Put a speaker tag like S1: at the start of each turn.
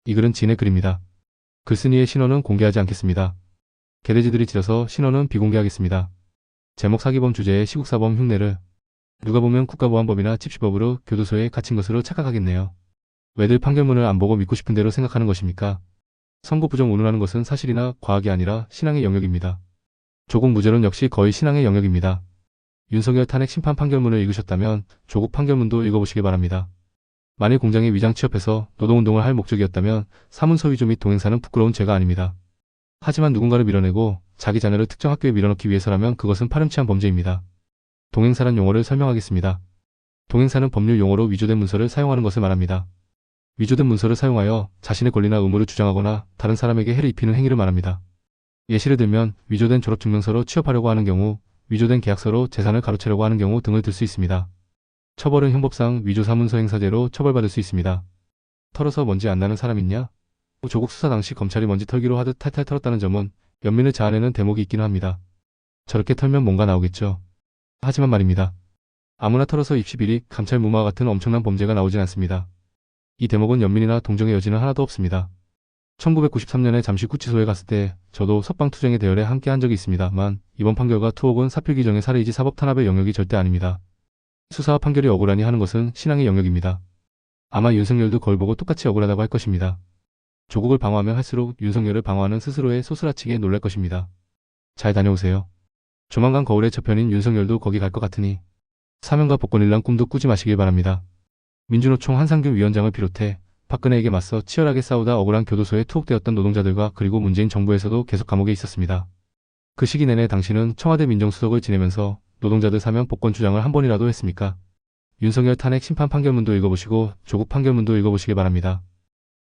S1: 이 글은 지인의 글입니다. 글쓴이의 신원은 공개하지 않겠습니다. 개돼지들이 짖어서 신원은 비공개하겠습니다. 제목 사기범 주제의 시국사범 흉내를 누가 보면 국가보안법이나 찝시법으로 교도소에 갇힌 것으로 착각하겠네요. 왜들 판결문을 안 보고 믿고 싶은 대로 생각하는 것입니까? 선고 부정 운운하는 것은 사실이나 과학이 아니라 신앙의 영역입니다. 조국 무죄론 역시 거의 신앙의 영역입니다. 윤석열 탄핵 심판 판결문을 읽으셨다면 조국 판결문도 읽어보시기 바랍니다. 만일 공장에 위장 취업해서 노동운동을 할 목적이었다면 사문서 위조 및 동행사는 부끄러운 죄가 아닙니다. 하지만 누군가를 밀어내고 자기 자녀를 특정 학교에 밀어넣기 위해서라면 그것은 파렴치한 범죄입니다. 동행사란 용어를 설명하겠습니다. 동행사는 법률 용어로 위조된 문서를 사용하는 것을 말합니다. 위조된 문서를 사용하여 자신의 권리나 의무를 주장하거나 다른 사람에게 해를 입히는 행위를 말합니다. 예시를 들면 위조된 졸업증명서로 취업하려고 하는 경우, 위조된 계약서로 재산을 가로채려고 하는 경우 등을 들 수 있습니다. 처벌은 형법상 위조사문서 행사죄로 처벌받을 수 있습니다. 털어서 먼지 안 나는 사람 있냐? 조국 수사 당시 검찰이 먼지 털기로 하듯 탈탈 털었다는 점은 연민을 자아내는 대목이 있기는 합니다. 저렇게 털면 뭔가 나오겠죠. 하지만 말입니다. 아무나 털어서 입시비리, 감찰 무마와 같은 엄청난 범죄가 나오진 않습니다. 이 대목은 연민이나 동정의 여지는 하나도 없습니다. 1993년에 잠시 구치소에 갔을 때 저도 석방투쟁의 대열에 함께 한 적이 있습니다만 이번 판결과 투옥은 사필규정의 살해이지 사법 탄압의 영역이 절대 아닙니다. 수사와 판결이 억울하니 하는 것은 신앙의 영역입니다. 아마 윤석열도 거울 보고 똑같이 억울하다고 할 것입니다. 조국을 방어하면 할수록 윤석열을 방어하는 스스로의 소스라치게 놀랄 것입니다. 잘 다녀오세요. 조만간 거울의 저편인 윤석열도 거기 갈 것 같으니 사명과 복권일랑 꿈도 꾸지 마시길 바랍니다. 민주노총 한상균 위원장을 비롯해 박근혜에게 맞서 치열하게 싸우다 억울한 교도소에 투옥되었던 노동자들과 그리고 문재인 정부에서도 계속 감옥에 있었습니다. 그 시기 내내 당신은 청와대 민정수석을 지내면서 노동자들 사면 복권 주장을 한 번이라도 했습니까? 윤석열 탄핵 심판 판결문도 읽어보시고 조국 판결문도 읽어보시길 바랍니다.